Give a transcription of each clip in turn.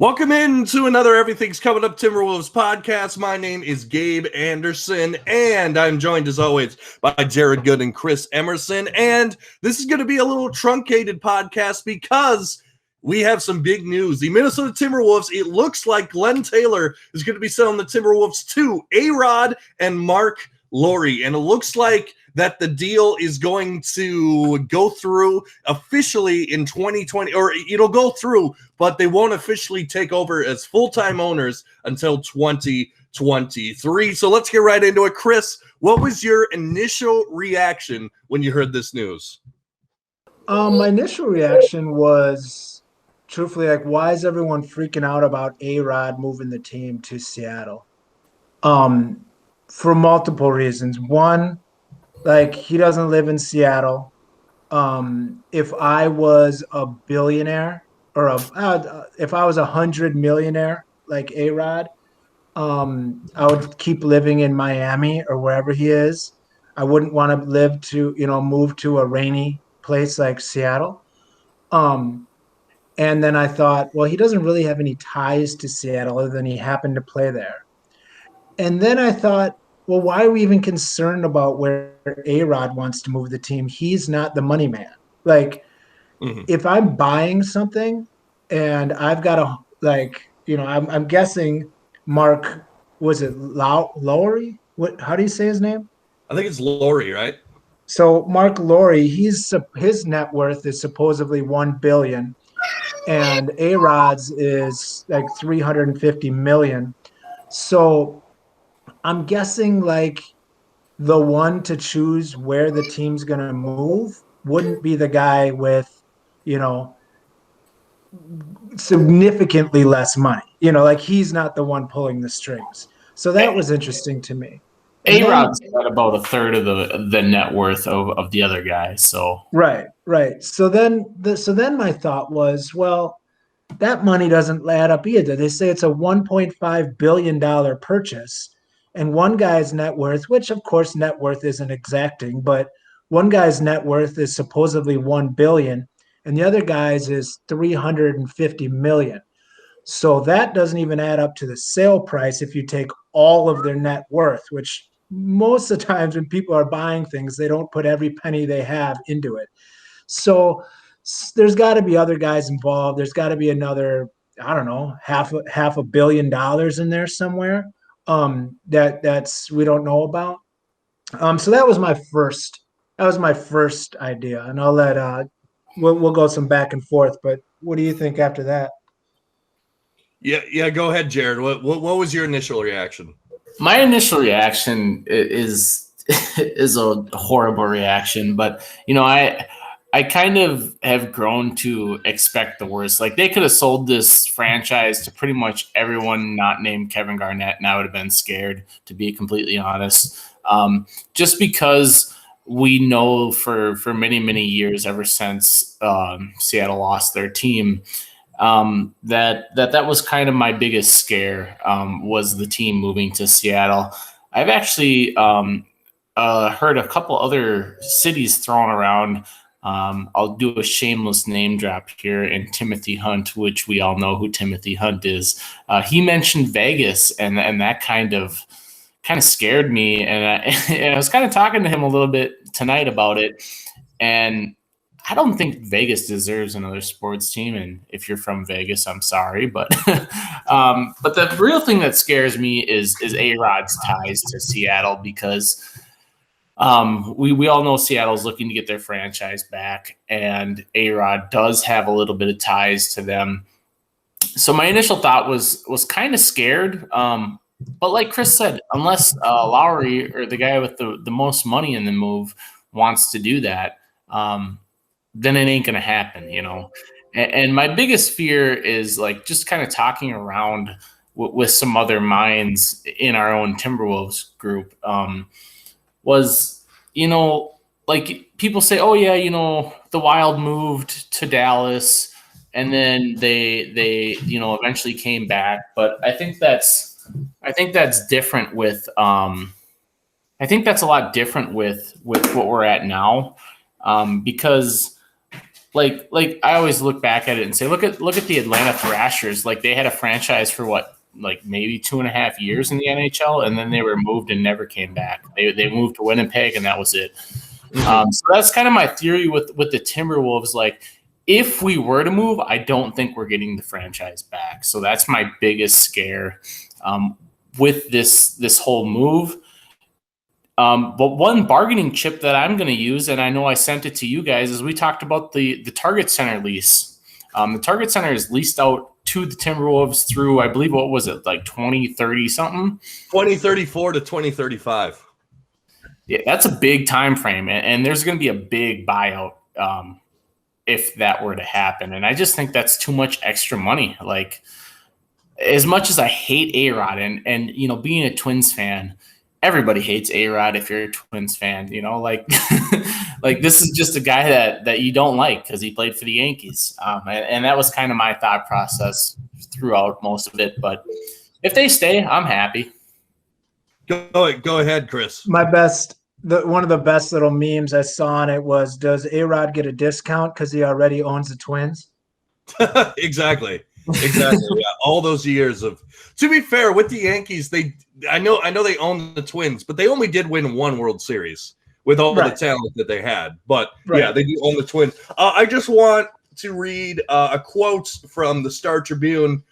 Welcome into another Everything's Coming Up Timberwolves podcast. My name is Gabe Anderson, and I'm joined as always by Jared Good and Chris Emerson. And this is going to be a little truncated podcast because we have some big news. The Minnesota Timberwolves, it looks like Glenn Taylor is going to be selling the Timberwolves to ARod and Mark Lowry. And it looks like that the deal is going to go through officially in 2020, or it'll go through, but they won't officially take over as full-time owners until 2023. So let's get right into it. Chris, what was your initial reaction when you heard this news? My initial reaction was, truthfully, like, why is everyone freaking out about ARod moving the team to Seattle? For multiple reasons. One, like, he doesn't live in Seattle. If I was a billionaire or if I was 100 millionaire like ARod, I would keep living in Miami or wherever he is. I wouldn't want to move to a rainy place like Seattle. And then I thought, well, he doesn't really have any ties to Seattle other than he happened to play there. And then I thought, well, why are we even concerned about where ARod wants to move the team? He's not the money man. Like, if I'm buying something and I've got I'm guessing Mark, was it Lowry? How do you say his name? I think it's Lowry, right? So Mark Lowry, his net worth is supposedly $1 billion, and ARod's is like $350 million. So I'm guessing like the one to choose where the team's going to move wouldn't be the guy with, significantly less money. Like, he's not the one pulling the strings. So that was interesting to me. ARod's got about a third of the net worth of the other guy. So right. So then my thought was, well, that money doesn't add up either. They say it's a $1.5 billion purchase, and one guy's net worth, which of course net worth isn't exacting, but one guy's net worth is supposedly $1 billion, and the other guy's is $350 million. So that doesn't even add up to the sale price if you take all of their net worth, which most of the times when people are buying things, they don't put every penny they have into it. So there's got to be other guys involved. There's got to be another, I don't know, half $1 billion in there somewhere that's we don't know about. So that was my first idea, and I'll let we'll go some back and forth. But what do you think after that? Yeah. Go ahead, Jared. What was your initial reaction? My initial reaction is a horrible reaction, but I kind of have grown to expect the worst. Like, they could have sold this franchise to pretty much everyone not named Kevin Garnett, and I would have been scared, to be completely honest. Just because we know for many, many years, ever since Seattle lost their team, that was kind of my biggest scare, was the team moving to Seattle. I've actually heard a couple other cities thrown around. I'll do a shameless name drop here, in Timothy Hunt, which we all know who Timothy Hunt is. He mentioned Vegas, and that kind of scared me. And I was kind of talking to him a little bit tonight about it. And I don't think Vegas deserves another sports team. And if you're from Vegas, I'm sorry. But but the real thing that scares me is ARod's ties to Seattle, because we all know Seattle's looking to get their franchise back, and ARod does have a little bit of ties to them. So my initial thought was kind of scared. But like Chris said, unless Lowry, or the guy with the most money in the move, wants to do that, then it ain't going to happen, And my biggest fear is, like, just kind of talking around with some other minds in our own Timberwolves group, was, like, people say, oh yeah, the Wild moved to Dallas and then they eventually came back. But I think that's different with I think that's a lot different with what we're at now, because like I always look back at it and say, look at the Atlanta Thrashers. Like they had a franchise for what, like maybe 2.5 years in the NHL, and then they were moved and never came back. They moved to Winnipeg, and that was it. So that's kind of my theory with the Timberwolves. Like, if we were to move, I don't think we're getting the franchise back. So that's my biggest scare with this whole move. But one bargaining chip that I'm going to use, and I know I sent it to you guys, is we talked about the Target Center lease. The Target Center is leased out to the Timberwolves through, I believe, what was it, like 2030 something? 2034 to 2035. Yeah, that's a big time frame, and there's going to be a big buyout if that were to happen. And I just think that's too much extra money. Like, as much as I hate ARod, and you know, being a Twins fan, everybody hates ARod if you're a Twins fan, you know, like like this is just a guy that you don't like because he played for the Yankees. And that was kind of my thought process throughout most of it. But if they stay, I'm happy. Go ahead, Chris. One of the best little memes I saw on it was, does ARod get a discount because he already owns the Twins? Exactly. Yeah. All those years of, to be fair, with the Yankees, I know they own the Twins, but they only did win one World Series with all the talent that they had. But yeah, they do own the Twins. I just want to read a quote from the Star Tribune.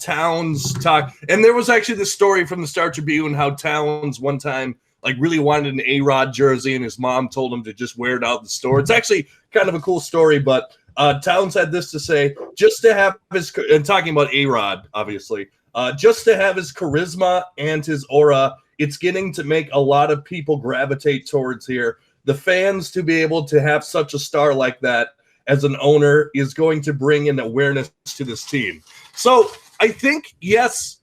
Towns talk, and there was actually this story from the Star Tribune how Towns one time like really wanted an ARod jersey, and his mom told him to just wear it out in the store. It's actually kind of a cool story, but Towns had this to say: just to have his, and talking about ARod, obviously, just to have his charisma and his aura, it's getting to make a lot of people gravitate towards here. The fans, to be able to have such a star like that as an owner, is going to bring in awareness to this team. So I think, yes,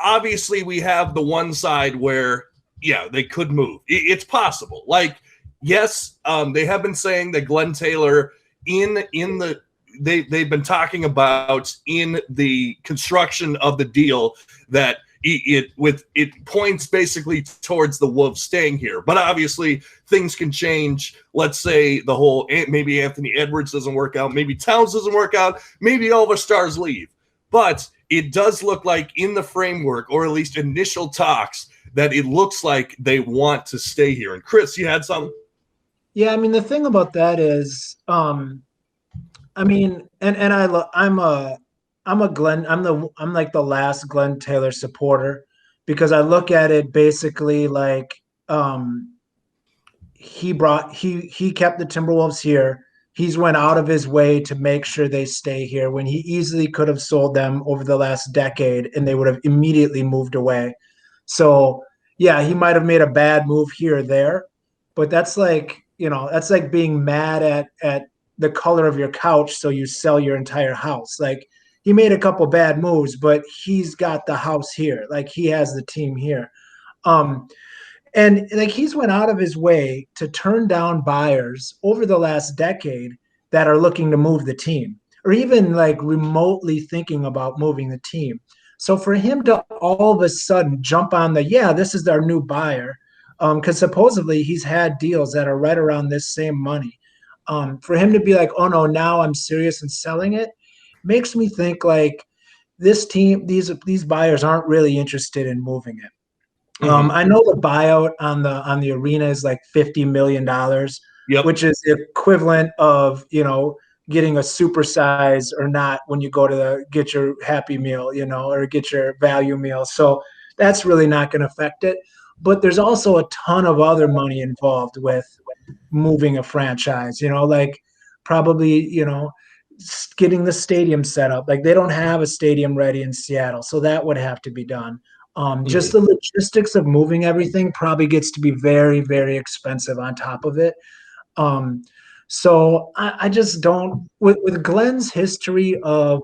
obviously we have the one side where, yeah, they could move. It's possible. Like, yes, they have been saying that Glenn Taylor they've been talking about in the construction of the deal that it points basically towards the Wolves staying here. But obviously things can change. Let's say the whole, maybe Anthony Edwards doesn't work out, maybe Towns doesn't work out, maybe all the stars leave. But it does look like in the framework, or at least initial talks, that it looks like they want to stay here. And Chris, you had something? Yeah, I mean, the thing about that is, I mean, I'm like the last Glenn Taylor supporter, because I look at it basically like he kept the Timberwolves here. He's went out of his way to make sure they stay here when he easily could have sold them over the last decade and they would have immediately moved away. So yeah, he might have made a bad move here or there, but that's like, you know, that's like being mad at the color of your couch, so you sell your entire house. Like, he made a couple bad moves, but he's got the house here. Like, he has the team here. And like, he's went out of his way to turn down buyers over the last decade that are looking to move the team, or even like remotely thinking about moving the team. So for him to all of a sudden jump on this is our new buyer, because supposedly he's had deals that are right around this same money. For him to be like, oh no, now I'm serious and selling it, makes me think like this team, these buyers aren't really interested in moving it. I know the buyout on the arena is like $50 million, which is the equivalent of, you know, getting a supersize or not when you go to get your Happy Meal, you know, or get your value meal. So that's really not going to affect it. But there's also a ton of other money involved with moving a franchise, you know, like probably, you know, getting the stadium set up. Like, they don't have a stadium ready in Seattle, so that would have to be done. Just the logistics of moving everything probably gets to be very, very expensive on top of it. So I just don't, with Glenn's history of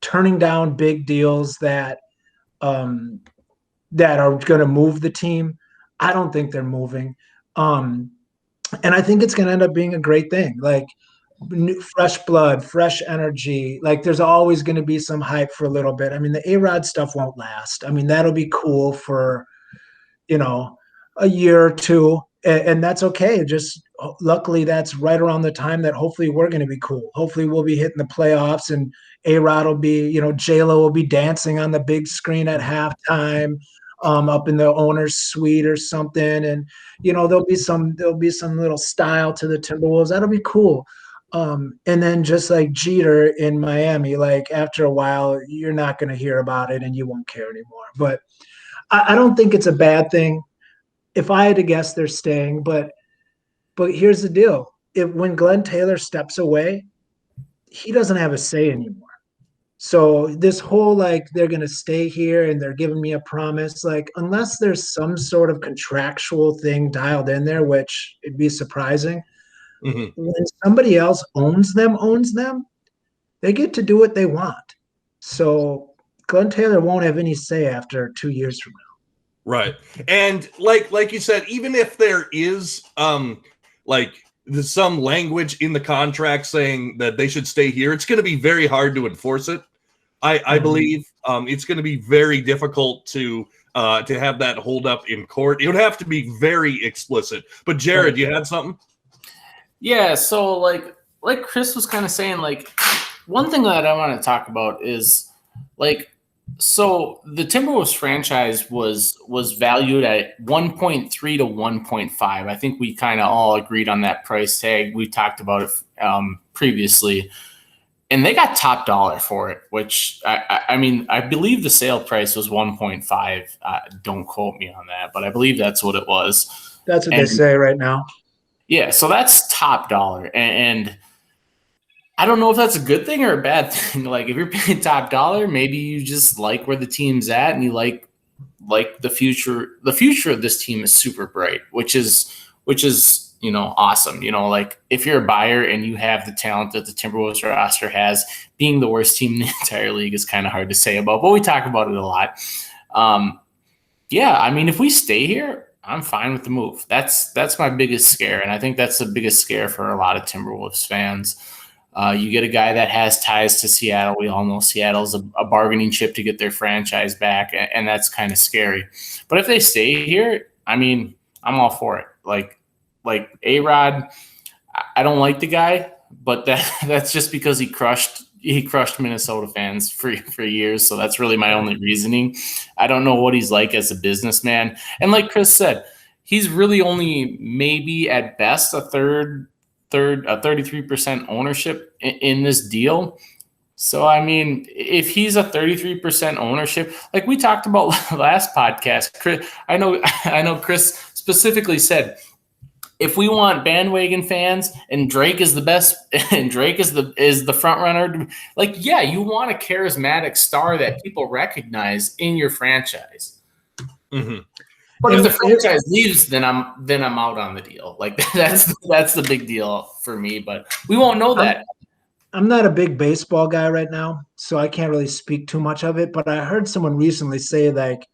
turning down big deals that are going to move the team, I don't think they're moving. And I think it's going to end up being a great thing. Like, fresh blood, fresh energy. Like, there's always going to be some hype for a little bit. I mean, the ARod stuff won't last. I mean, that'll be cool for, you know, a year or two, and that's okay. Just luckily, that's right around the time that hopefully we're going to be cool. Hopefully, we'll be hitting the playoffs, and ARod will be, J-Lo will be dancing on the big screen at halftime, up in the owner's suite or something, and there'll be some little style to the Timberwolves. That'll be cool. And then just like Jeter in Miami, like after a while, you're not going to hear about it and you won't care anymore. But I don't think it's a bad thing. If I had to guess, they're staying. But here's the deal: when Glenn Taylor steps away, he doesn't have a say anymore. So this whole like they're going to stay here and they're giving me a promise, like unless there's some sort of contractual thing dialed in there, which it'd be surprising. When somebody else owns them, they get to do what they want. So Glenn Taylor won't have any say after 2 years from now. Right. And like you said, even if there is like some language in the contract saying that they should stay here, it's going to be very hard to enforce it. I believe it's going to be very difficult to have that hold up in court. It would have to be very explicit. But Jared, you had something? Yeah, so like Chris was kind of saying, like one thing that I want to talk about is like, so the Timberwolves franchise was valued at 1.3 to 1.5. I think we kind of all agreed on that price tag. We talked about it previously, and they got top dollar for it, which I mean, I believe the sale price was 1.5. Don't quote me on that, but I believe that's what it was. That's what they say right now. Yeah, so that's top dollar, and I don't know if that's a good thing or a bad thing. Like, if you're paying top dollar, maybe you just like where the team's at, and you like the future. The future of this team is super bright, which is awesome. Like if you're a buyer and you have the talent that the Timberwolves roster has, being the worst team in the entire league is kind of hard to say about, but we talk about it a lot. Yeah, I mean, if we stay here, I'm fine with the move. That's my biggest scare, and I think that's the biggest scare for a lot of Timberwolves fans. You get a guy that has ties to Seattle. We all know Seattle's a bargaining chip to get their franchise back, and that's kind of scary. But if they stay here, I mean, I'm all for it. Like ARod, I don't like the guy, but that's just because he crushed Minnesota fans for years. So that's really my only reasoning. I don't know what he's like as a businessman. And like Chris said, he's really only maybe at best a 33% ownership in this deal. So, I mean, if he's a 33% ownership, like we talked about last podcast, Chris, I know Chris specifically said, if we want bandwagon fans and Drake is the best and Drake is the front runner, like, yeah, you want a charismatic star that people recognize in your franchise. Mm-hmm. But if the franchise leaves, then I'm out on the deal. Like that's the big deal for me, but we won't know that. I'm not a big baseball guy right now, so I can't really speak too much of it, but I heard someone recently say like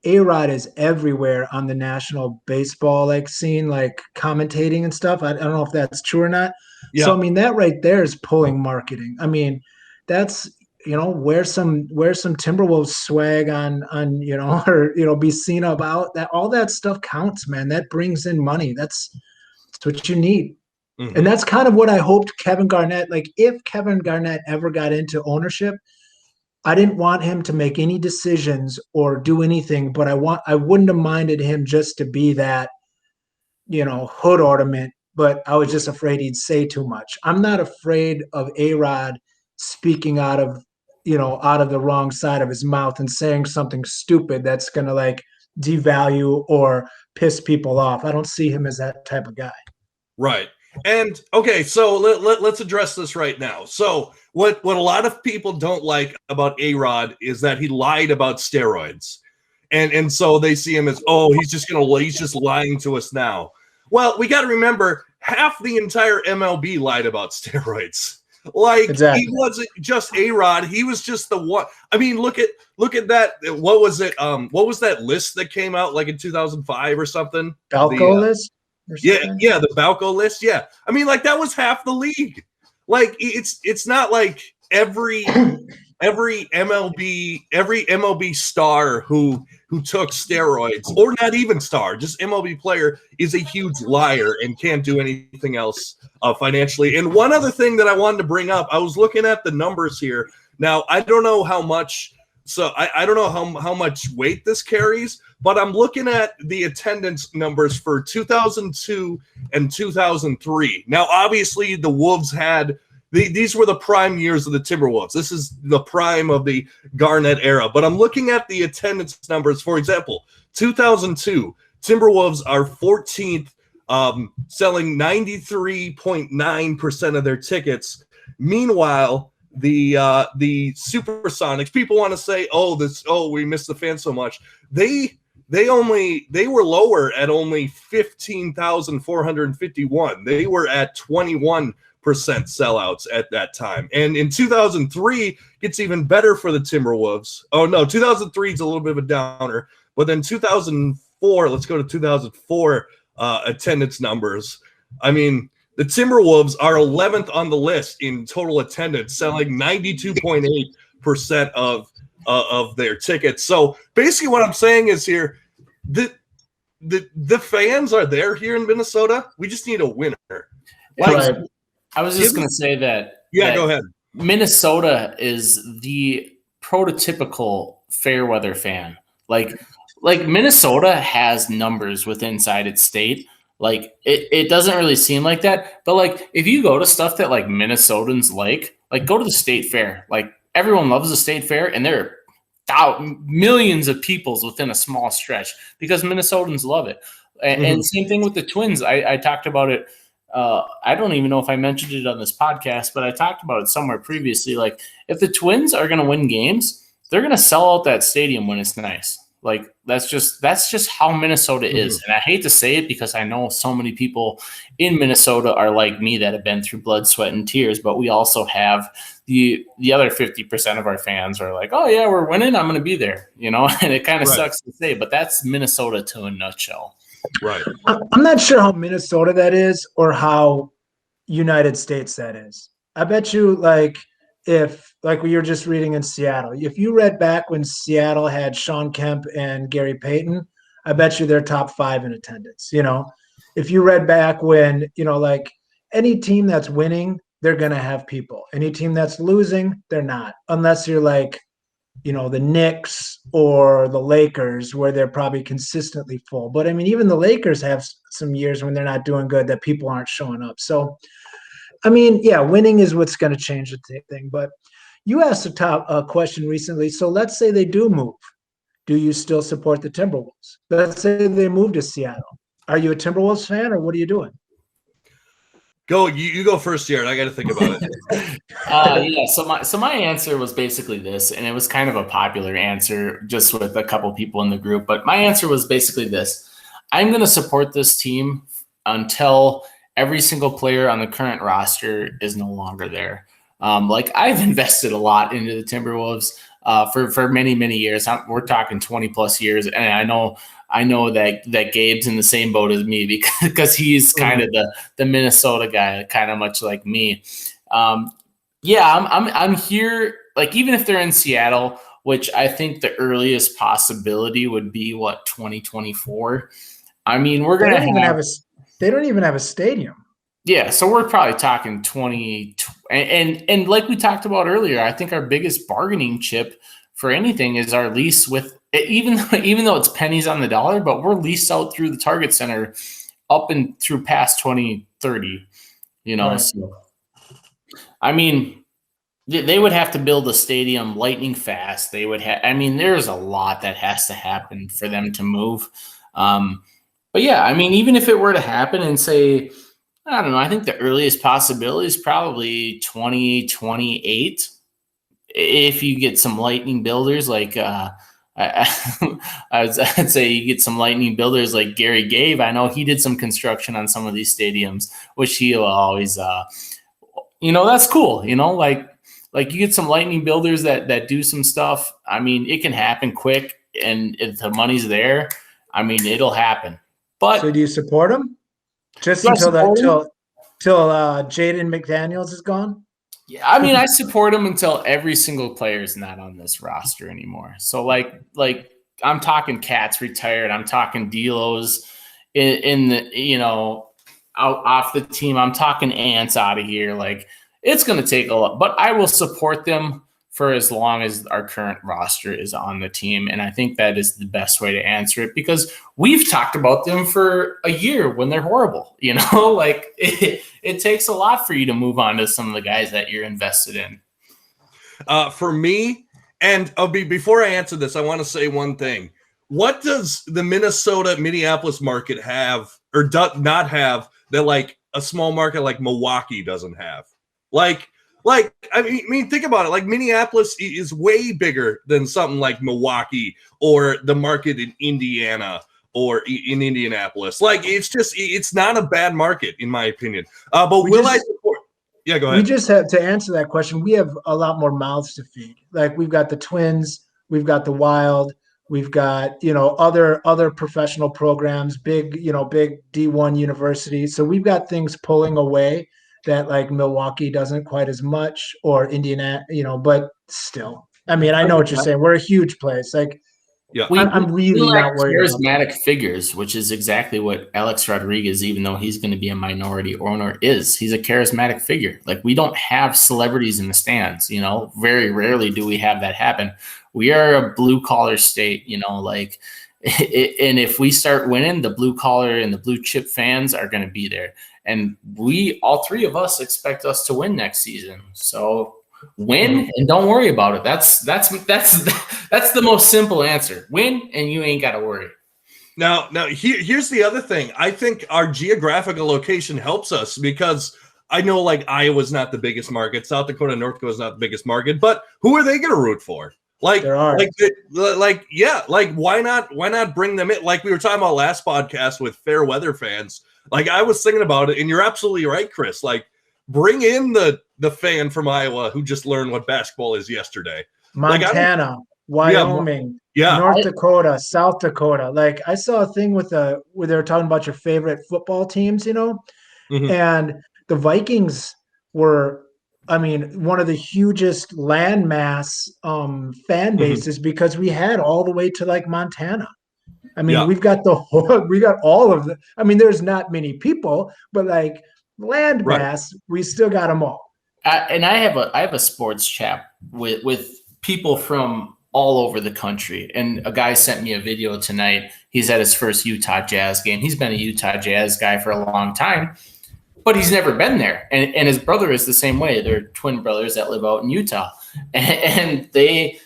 ARod is everywhere on the national baseball like scene, like commentating and stuff. I don't know if that's true or not. Yeah. So I mean, that right there is pulling marketing. I mean, that's wear some Timberwolves swag on or be seen about that. All that stuff counts, man. That brings in money. That's what you need. Mm-hmm. And that's kind of what I hoped Kevin Garnett, like if Kevin Garnett ever got into ownership, I didn't want him to make any decisions or do anything, but I wouldn't have minded him just to be that, hood ornament, but I was just afraid he'd say too much. I'm not afraid of ARod speaking out of the wrong side of his mouth and saying something stupid that's going to like devalue or piss people off. I don't see him as that type of guy. Right. And okay, so let's address this right now. So what a lot of people don't like about ARod is that he lied about steroids. And so they see him as, he's just lying to us now. Well, we got to remember half the entire MLB lied about steroids. Like exactly. He wasn't just ARod, he was just the one. I mean, look at that. What was it? What was that list that came out like in 2005 or something? Balco list? Yeah, the Balco list. Yeah, I mean, like that was half the league. Like it's not like every every MLB star who took steroids, or not even star, just MLB player, is a huge liar and can't do anything else financially. And one other thing that I wanted to bring up, I was looking at the numbers here. Now, I don't know how much, so I don't know how much weight this carries, but I'm looking at the attendance numbers for 2002 and 2003. Now, obviously, the Wolves had these were the prime years of the Timberwolves. This is the prime of the Garnett era. But I'm looking at the attendance numbers. For example, 2002, Timberwolves are 14th, selling 93.9% of their tickets. Meanwhile, the Supersonics, people want to say, we miss the fans so much. They were lower at only 15,451. They were at 21% sellouts at that time. And in 2003, it's even better for the Timberwolves. Oh no, 2003 is a little bit of a downer, but then 2004, let's go to 2004 attendance numbers. I mean, the Timberwolves are 11th on the list in total attendance, selling 92.8% of their tickets. So basically what I'm saying is here, the fans are there here in Minnesota. We just need a winner. Right. I was just going to say that. Yeah, go ahead. Minnesota is the prototypical fair weather fan. Like Minnesota has numbers inside its state. Like it doesn't really seem like that, but like if you go to stuff that like Minnesotans like go to the state fair. Like everyone loves the state fair, and there are millions of peoples within a small stretch because Minnesotans love it. And same thing with the Twins. I talked about it. I don't even know if I mentioned it on this podcast, but I talked about it somewhere previously. Like if the Twins are going to win games, they're going to sell out that stadium when it's nice. Like that's just how Minnesota is. And I hate to say it because I know so many people in Minnesota are like me that have been through blood, sweat, and tears, but we also have the other 50% of our fans are like, oh yeah, we're winning, I'm going to be there, and it kind of sucks to say, but that's Minnesota to a nutshell. Right. I'm not sure how Minnesota that is or how United States that is. I bet you if we were just reading in Seattle, if you read back when Seattle had Sean Kemp and Gary Payton, I bet you they're top 5 in attendance. If you read back when, any team that's winning, they're going to have people. Any team that's losing, they're not, unless you're the Knicks or the Lakers, where they're probably consistently full. But I mean, even the Lakers have some years when they're not doing good that people aren't showing up. So, I mean, yeah, winning is what's going to change the thing. But you asked a question recently. So let's say they do move. Do you still support the Timberwolves? Let's say they move to Seattle. Are you a Timberwolves fan, or what are you doing? Go, you go first, Jared. I got to think about it. Yeah. So my answer was basically this, and it was kind of a popular answer just with a couple people in the group. But my answer was basically this: I'm going to support this team until every single player on the current roster is no longer there. I've invested a lot into the Timberwolves for many, many years. We're talking 20 plus years. And I know that Gabe's in the same boat as me because he's kind of the Minnesota guy, kind of much like me. I'm here. Like, even if they're in Seattle, which I think the earliest possibility would be 2024. I mean, we're going to they don't even have a stadium. Yeah, so we're probably talking 20 and like we talked about earlier, I think our biggest bargaining chip for anything is our lease with even though it's pennies on the dollar, but we're leased out through the Target Center up and through past 2030, Right. So I mean, they would have to build a stadium lightning fast. They would have there's a lot that has to happen for them to move. But yeah, I mean, even if it were to happen and say, I don't know, I think the earliest possibility is probably 2028. If you get some lightning builders like I'd say you get some lightning builders like Gary Gave. I know he did some construction on some of these stadiums, which he'll always that's cool, like you get some lightning builders that do some stuff. I mean, it can happen quick, and if the money's there, I mean, it'll happen. But so do you support them? Just until Jaden McDaniels is gone? Yeah, I mean, I support him until every single player is not on this roster anymore. So, like I'm talking Cats retired. I'm talking Delos in the out off the team. I'm talking Ants out of here. Like, it's going to take a lot, but I will support them for as long as our current roster is on the team. And I think that is the best way to answer it, because we've talked about them for a year when they're horrible, like it takes a lot for you to move on to some of the guys that you're invested in. For me, and before I answer this, I want to say one thing. What does the Minnesota-Minneapolis market have or not have that like a small market like Milwaukee doesn't have? Like, I mean, think about it. Like, Minneapolis is way bigger than something like Milwaukee or the market in Indiana or in Indianapolis. Like, it's not a bad market in my opinion. But I support? Yeah, go ahead. We just have to answer that question. We have a lot more mouths to feed. Like, we've got the Twins, we've got the Wild, we've got other professional programs, big D1 universities. So we've got things pulling away that like Milwaukee doesn't quite as much, or Indiana, but still. I mean, I know what you're saying. We're a huge place. Like, yeah, I'm really not worried about charismatic figures, which is exactly what Alex Rodriguez, even though he's going to be a minority owner, is. He's a charismatic figure. Like, we don't have celebrities in the stands. Very rarely do we have that happen. We are a blue collar state. And if we start winning, the blue collar and the blue chip fans are going to be there. And all three of us expect us to win next season. So win and don't worry about it. That's the most simple answer. Win and you ain't got to worry. Now here's the other thing. I think our geographical location helps us, because I know like Iowa's not the biggest market, South Dakota, North Dakota is not the biggest market, but who are they going to root for? Like, why not bring them in? Like we were talking about last podcast with fair weather fans. Like, I was thinking about it, and you're absolutely right, Chris. Like, bring in the fan from Iowa who just learned what basketball is yesterday. Montana, Wyoming, North Dakota, South Dakota. Like, I saw a thing where they were talking about your favorite football teams, and the Vikings were, I mean, one of the hugest landmass fan bases, because we had all the way to like Montana. I mean, we got all of the. I mean, there's not many people, but like landmass, we still got them all. And I have a sports chat with people from all over the country. And a guy sent me a video tonight. He's at his first Utah Jazz game. He's been a Utah Jazz guy for a long time, but he's never been there. And his brother is the same way. They're twin brothers that live out in Utah. And they,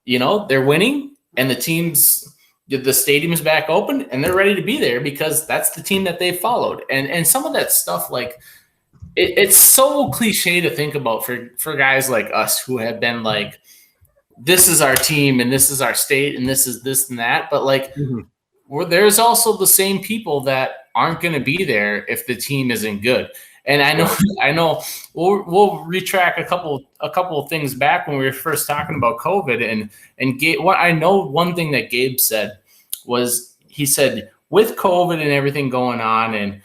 they're winning, and the stadium is back open, and they're ready to be there because that's the team that they followed. And some of that stuff, like, it's so cliche to think about for guys like us who have been like, this is our team and this is our state and this is this and that. But like, there's also the same people that aren't going to be there if the team isn't good. And I know we'll retract a couple of things back when we were first talking about COVID, and Gabe, I know one thing that Gabe said was, he said, with COVID and everything going on, and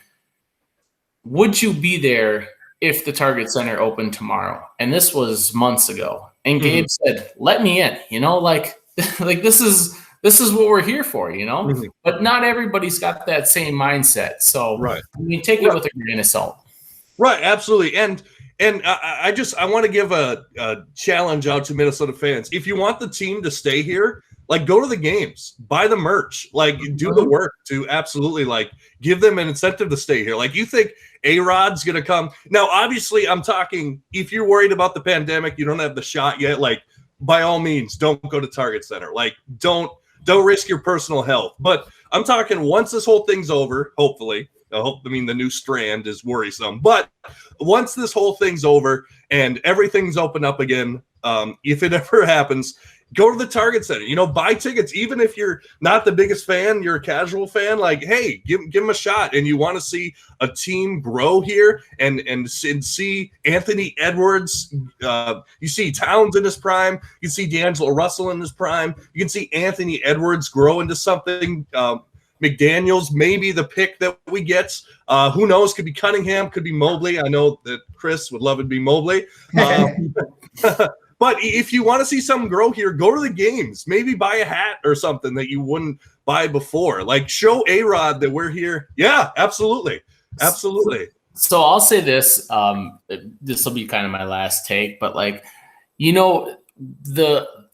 would you be there if the Target Center opened tomorrow? And this was months ago. And Gabe said, let me in, like this is what we're here for, but not everybody's got that same mindset. So I mean, take it with a grain of salt. Right. Absolutely. And I want to give a challenge out to Minnesota fans. If you want the team to stay here, like, go to the games, buy the merch, like, do the work to absolutely, like, give them an incentive to stay here. Like, you think ARod's going to come? Now, obviously, I'm talking, if you're worried about the pandemic, you don't have the shot yet, like, by all means, don't go to Target Center. Like, don't risk your personal health. But I'm talking once this whole thing's over, hopefully. I mean, the new strand is worrisome. But once this whole thing's over and everything's open up again, if it ever happens, go to the Target Center. Buy tickets. Even if you're not the biggest fan, you're a casual fan, like, hey, give them a shot. And you want to see a team grow here and see Anthony Edwards. You see Towns in his prime. You see D'Angelo Russell in his prime. You can see Anthony Edwards grow into something McDaniels may be the pick that we get. Who knows? Could be Cunningham, could be Mobley. I know that Chris would love it to be Mobley. But if you want to see something grow here, go to the games. Maybe buy a hat or something that you wouldn't buy before. Like, show ARod that we're here. Yeah, absolutely. Absolutely. So I'll say this. This will be kind of my last take, but like, you know,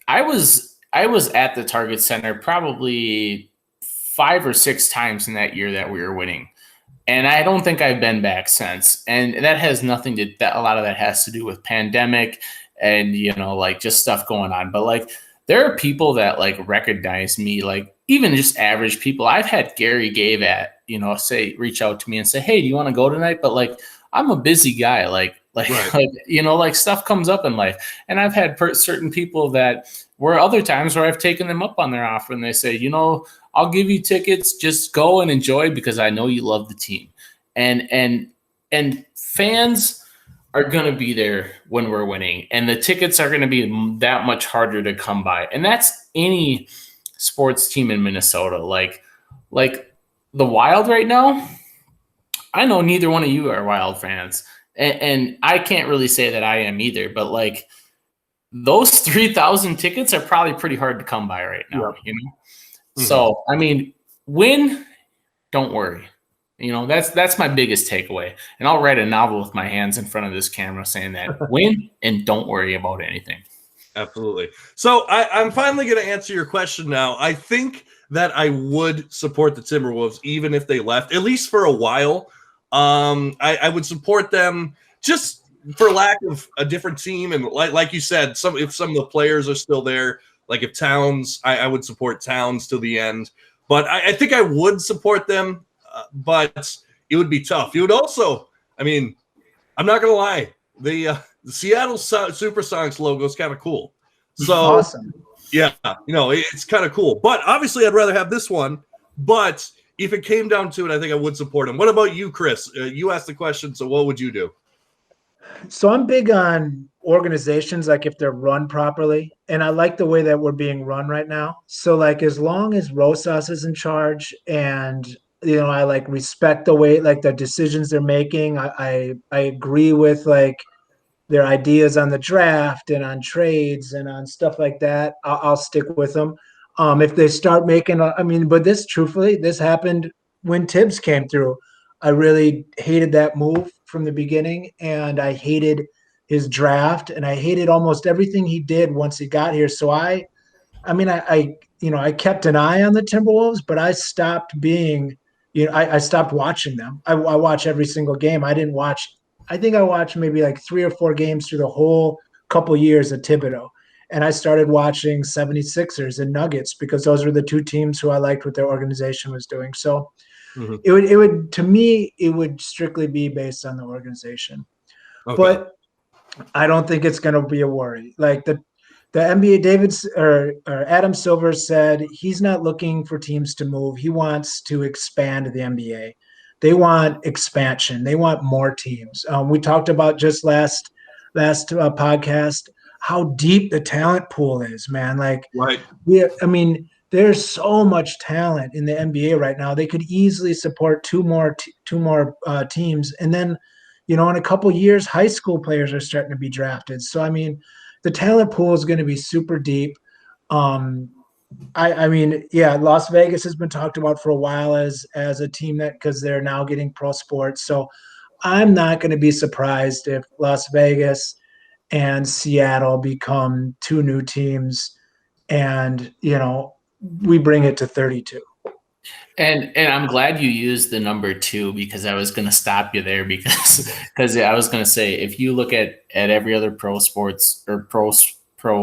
I was at the Target Center probably 5 or 6 times in that year that we were winning. And I don't think I've been back since. And that has nothing to a lot of that has to do with pandemic and, you know, like just stuff going on. But like, there are people that like recognize me, like even just average people. I've had Gary Gave reach out to me and say, hey, do you want to go tonight? But like, I'm a busy guy. Like, you know, like stuff comes up in life. And I've had certain people that were other times where I've taken them up on their offer and they say, you know, I'll give you tickets, just go and enjoy because I know you love the team. And fans are going to be there when we're winning, and the tickets are going to be that much harder to come by. And that's any sports team in Minnesota. Like the Wild right now, I know neither one of you are Wild fans, and I can't really say that I am either, but like those 3,000 tickets are probably pretty hard to come by right now, you know? Mm-hmm. So, I mean, win, don't worry. You know, that's my biggest takeaway. And I'll write a novel with my hands in front of this camera saying that win and don't worry about anything. Absolutely. So I'm finally going to answer your question now. I think that I would support the Timberwolves even if they left, at least for a while. I would support them just for lack of a different team. And like you said, if some of the players are still there, like if Towns, I would support Towns till the end. But I think I would support them. But it would be tough. You would also, I mean, I'm not going to lie. The Seattle Supersonics logo is kind of cool. So awesome. Yeah, you know, it's kind of cool. But obviously, I'd rather have this one. But if it came down to it, I think I would support him. What about you, Chris? You asked the question, so what would you do? So I'm big on organizations, like if they're run properly, and I like the way that we're being run right now. So like as long as Rosas is in charge and you know, I like respect the way, like the decisions they're making. I agree with like their ideas on the draft and on trades and on stuff like that. I'll stick with them. If they start making, but truthfully, this happened when Tibbs came through. I really hated that move from the beginning, and I hated his draft, and I hated almost everything he did once he got here. So I kept an eye on the Timberwolves, but I stopped being. I stopped watching them. I watch every single game. I think I watched maybe like 3 or 4 games through the whole couple years of Thibodeau. And I started watching 76ers and Nuggets because those were the 2 teams who I liked what their organization was doing. So it would, to me, it would strictly be based on the organization. Okay. But I don't think it's going to be a worry. Like the NBA, Adam Silver said he's not looking for teams to move. He wants to expand the NBA. They want expansion. They want more teams. We talked about just last podcast how deep the talent pool is, man. Like, right. There's so much talent in the NBA right now. They could easily support two more teams, and then, you know, in a couple years, high school players are starting to be drafted. So I mean, the talent pool is going to be super deep. Las Vegas has been talked about for a while as a team because they're now getting pro sports. So I'm not going to be surprised if Las Vegas and Seattle become 2 new teams, and you know, we bring it to 32. And I'm glad you used the number 2 because I was going to stop you there because I was going to say if you look at every other pro sports or pro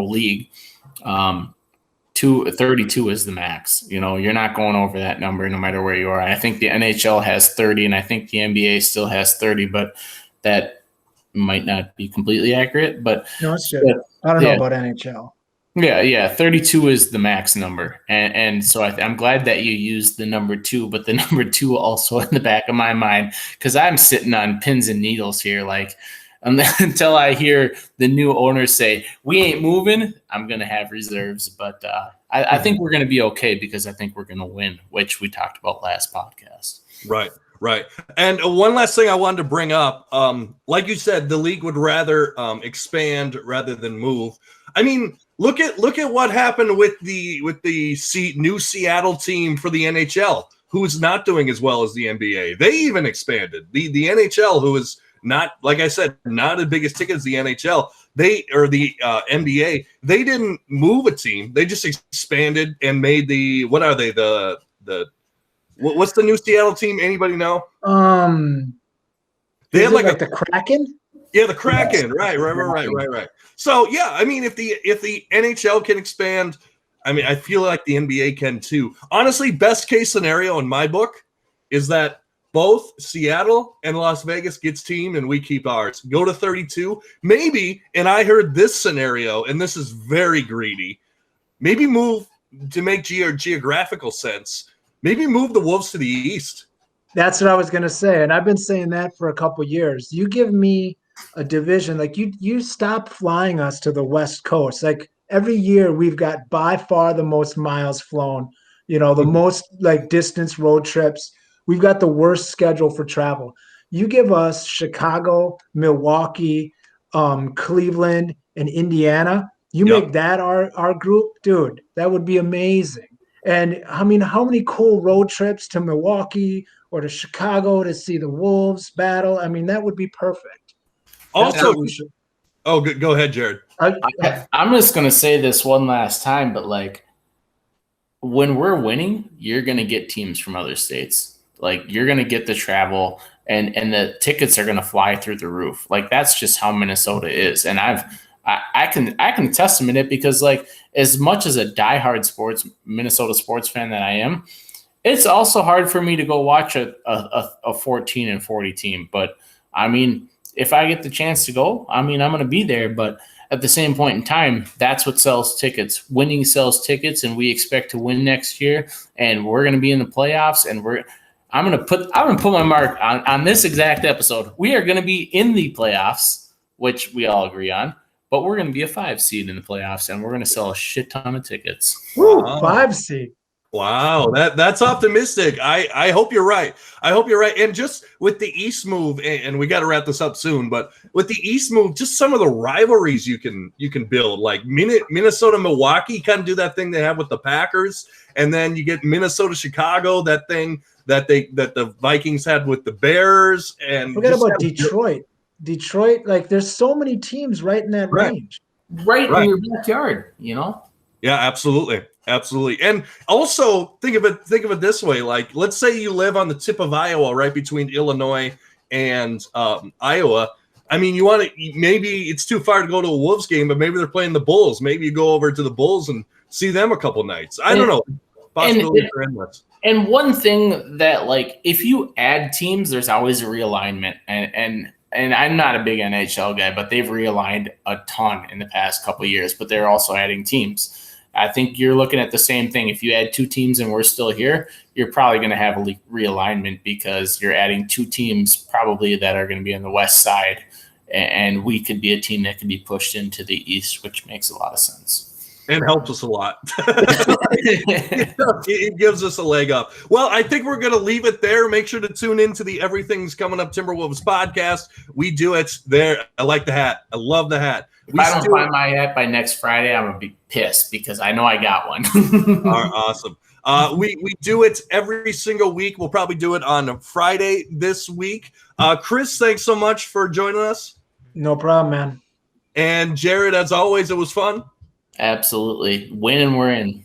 league, 32 is the max. You know, you're not going over that number no matter where you are. I think the NHL has 30, and I think the NBA still has 30, but that might not be completely accurate. But no, it's good. I don't know about NHL. Yeah, 32 is the max number, and so I'm glad that you used the number 2, but the number 2 also in the back of my mind because I'm sitting on pins and needles here. Like, And then, until I hear the new owners say, we ain't moving, I'm going to have reserves. But I think we're going to be okay because I think we're going to win, which we talked about last podcast. Right. And one last thing I wanted to bring up, like you said, the league would rather expand rather than move. I mean, look at what happened with the new Seattle team for the NHL, who's not doing as well as the NBA. They even expanded. The NHL, who is not, like I said, not as big as ticket as the NHL, the NBA, they didn't move a team. They just expanded and made what's the new Seattle team? Anybody know? They had like the Kraken. Yeah, the Kraken. Right. So yeah, I mean, if the NHL can expand, I mean, I feel like the NBA can too. Honestly, best case scenario in my book is that both Seattle and Las Vegas gets team and we keep ours. Go to 32, maybe. And I heard this scenario, and this is very greedy. Maybe move to make geographical sense. Maybe move the Wolves to the East. That's what I was going to say. And I've been saying that for a couple of years. You give me a division, like you stop flying us to the West Coast. Like every year we've got by far the most miles flown, the most like distance road trips. We've got the worst schedule for travel. You give us Chicago, Milwaukee, Cleveland, and Indiana. You make that our group, dude, that would be amazing. And I mean, how many cool road trips to Milwaukee or to Chicago to see the Wolves battle? I mean, that would be perfect. Also, go ahead, Jared. I'm just going to say this one last time, but like when we're winning, you're going to get teams from other states. Like you're going to get the travel and the tickets are going to fly through the roof. Like that's just how Minnesota is. And I can attest to it because like as much as a diehard Minnesota sports fan that I am, it's also hard for me to go watch a 14-40 team. But I mean, if I get the chance to go, I mean, I'm going to be there. But at the same point in time, that's what sells tickets. Winning sells tickets, and we expect to win next year. And we're going to be in the playoffs, and I'm going to put my mark on this exact episode. We are going to be in the playoffs, which we all agree on. But we're going to be a 5 seed in the playoffs, and we're going to sell a shit ton of tickets. Woo, 5 seed. Wow, that's optimistic. I hope you're right. And just with the East move, and we got to wrap this up soon, but with the East move, just some of the rivalries you can build, like Minnesota, Milwaukee, kind of do that thing they have with the Packers, and then you get Minnesota, Chicago, that thing that the Vikings had with the Bears, and forget about Detroit. Detroit, like there's so many teams right in that range. Right in your backyard, Yeah, absolutely. And also think of it this way. Like, let's say you live on the tip of Iowa, right between Illinois and Iowa. I mean, maybe it's too far to go to a Wolves game, but maybe they're playing the Bulls. Maybe you go over to the Bulls and see them a couple nights. I don't know. Possibilities are endless. And one thing that, like, if you add teams, there's always a realignment. And I'm not a big NHL guy, but they've realigned a ton in the past couple of years, but they're also adding teams. I think you're looking at the same thing. If you add 2 teams and we're still here, you're probably going to have a realignment because you're adding 2 teams probably that are going to be on the west side, and we could be a team that could be pushed into the east, which makes a lot of sense. And helps us a lot. It gives us a leg up. Well, I think we're going to leave it there. Make sure to tune into the Everything's Coming Up Timberwolves podcast. We do it there. I like the hat. I love the hat. If I don't find my hat by next Friday, I'm going to be pissed because I know I got one. Awesome. We do it every single week. We'll probably do it on Friday this week. Chris, thanks so much for joining us. No problem, man. And Jared, as always, it was fun. Absolutely. Win and we're in.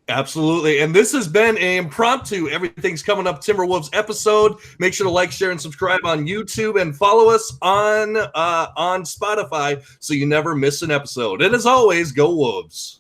Absolutely. And this has been an impromptu Everything's Coming Up Timberwolves episode. Make sure to like, share, and subscribe on YouTube and follow us on Spotify so you never miss an episode. And as always, go Wolves.